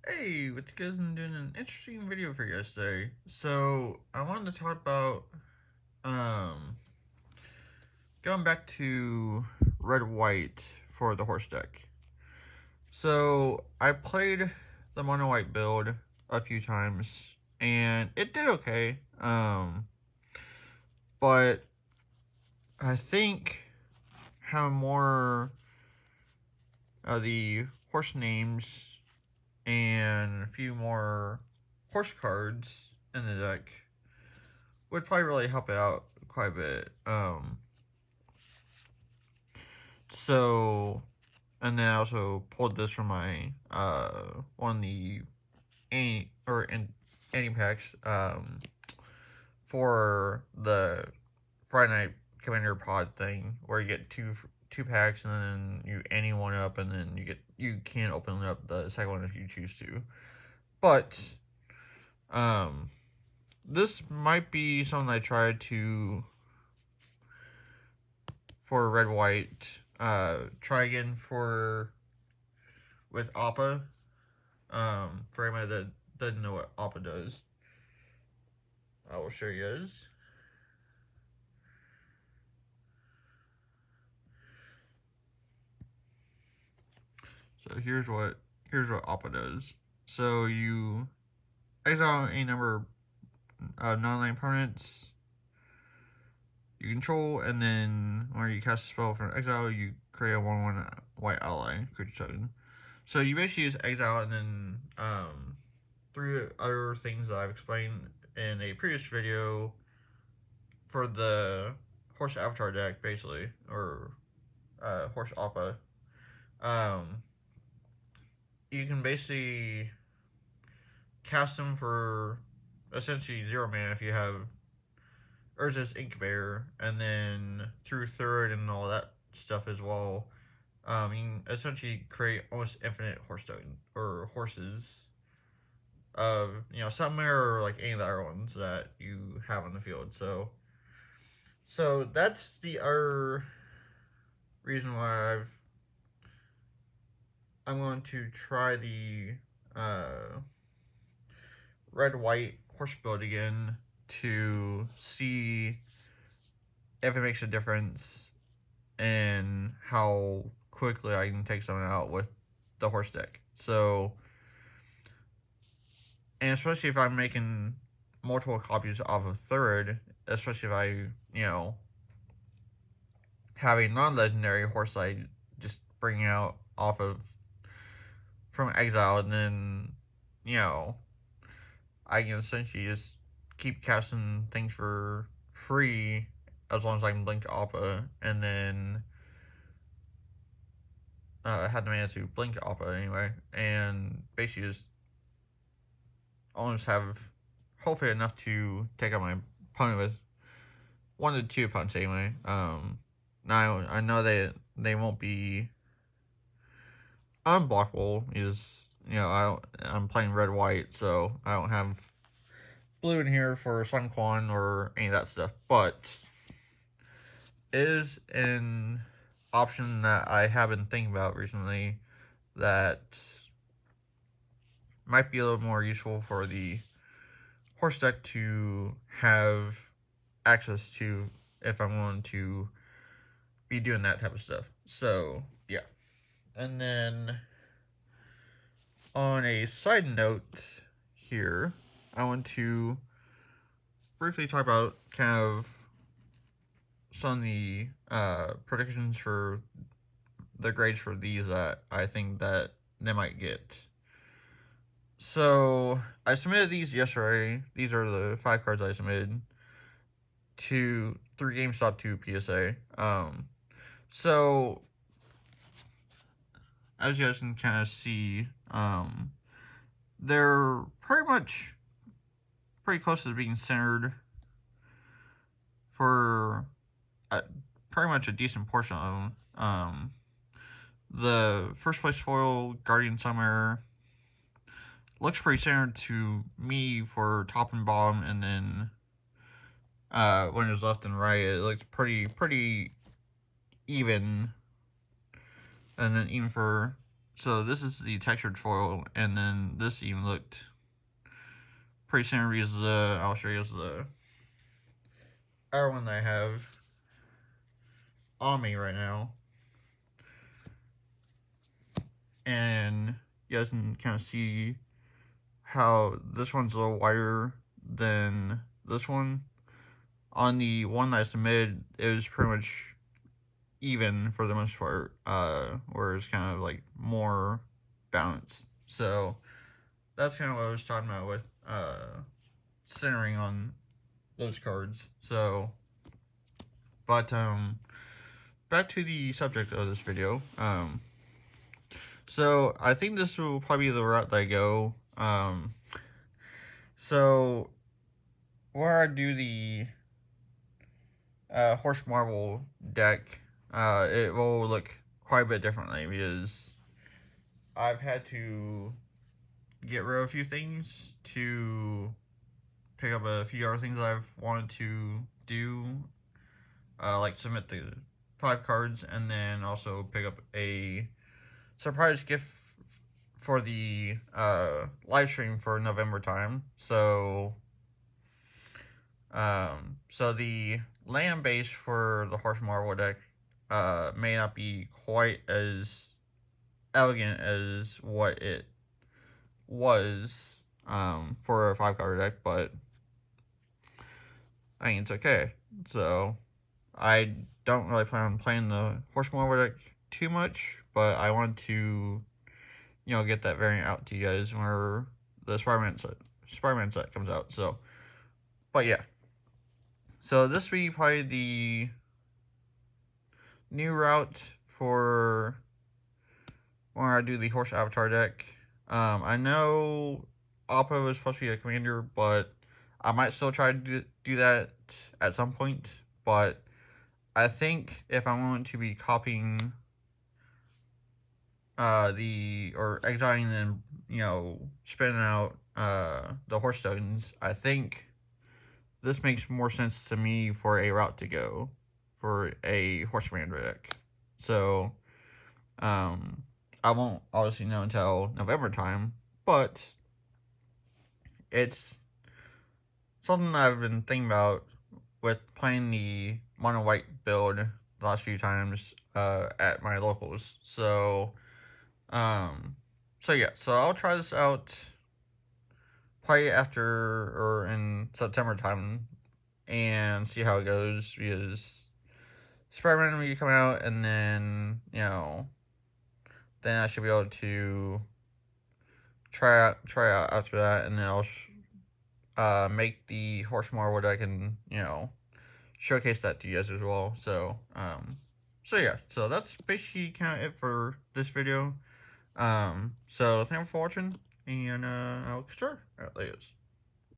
Hey, what's good? I'm doing an interesting video for you guys today. So, I wanted to talk about, um, going back to red white for the horse deck. So, I played the mono white build a few times, and it did okay. But I think having more of the horse names and a few more horse cards in the deck would probably really help it out quite a bit. So, and then I also pulled this from my one of the anti packs for the Friday Night Commander Pod thing, where you get two packs and then you ante one up, and then you can open up the second one if you choose to. But this might be something I tried to for red white. Try again with Appa. For anybody that doesn't know what Appa does, I will show you guys. So here's what Appa does. So you exile a number of non-land permanents you control, and then when you cast a spell from exile, you create a 1/1 white ally creature token. So you basically use exile and then three other things that I've explained in a previous video for the horse avatar deck, basically, or horse Appa. You can basically cast them for essentially 0 mana if you have Urza's Incubator, and then through third and all that stuff as well. You can essentially create almost infinite horse token or horses of some or like any of the other ones that you have on the field. So that's the other reason why I'm going to try the red white horse build again to see if it makes a difference and how quickly I can take someone out with the horse deck. So, and especially if I'm making multiple copies off of third, especially if I, have a non-legendary horse I just bring out off of from exile, and then, I can essentially just keep casting things for free as long as I can blink Appa, and then had the mana to blink Appa anyway, and basically just almost have hopefully enough to take out my opponent with 1 to 2 punch anyway. Now I know they won't be unblockable because I'm playing red white, so I don't have blue in here for Sun Quan or any of that stuff, but it is an option that I have been thinking about recently that might be a little more useful for the horse deck to have access to if I'm willing to be doing that type of stuff. So, yeah. And then, on a side note here, I want to briefly talk about kind of some of the predictions for the grades for these that I think that they might get. So, I submitted these yesterday. These are the 5 cards I submitted to 3 GameStop 2 PSA. So, as you guys can kind of see, they're pretty close to being centered for pretty much a decent portion of them. The first place foil, Guardian Summer, looks pretty centered to me for top and bottom, and then when it was left and right, it looks pretty even. And then even for So this is the textured foil, and then this even looked pretty similar as I'll show you as the other one that I have on me right now. And you guys can kind of see how this one's a little wider than this one. On the one that I submitted, it was pretty much even for the most part, where it's kind of like more balanced. So that's kind of what I was talking about with centering on those cards. So, but back to the subject of this video. So I think this will probably be the route that I go. So where I do the Horse Marvel deck, it will look quite a bit differently because I've had to get rid of a few things to pick up a few other things I've wanted to do, like submit the 5 cards, and then also pick up a surprise gift for the live stream for November time. So the land base for the Horse Marvel deck may not be quite as elegant as what it was for a 5-card deck, but I mean, it's okay. So I don't really plan on playing the Horse Marvel deck too much, but I want to, get that variant out to you guys whenever the Spider-Man set comes out. So, but yeah. So this will be probably the new route for when I do the Horse Avatar deck. I know Oppo is supposed to be a commander, but I might still try to do that at some point. But I think if I want to be copying or exiling and spinning out the horse tokens, I think this makes more sense to me for a route to go for a horse commander deck. So I won't obviously know until November time, but it's something that I've been thinking about with playing the mono white build the last few times at my locals. So yeah, so I'll try this out probably after or in September time and see how it goes, because Spider-Man will be coming out, and then then I should be able to try out after that, and then I'll make the Horse Marvel deck and showcase that to you guys as well. So yeah, so that's basically kind of it for this video. So thank you for watching, and I'll catch you later.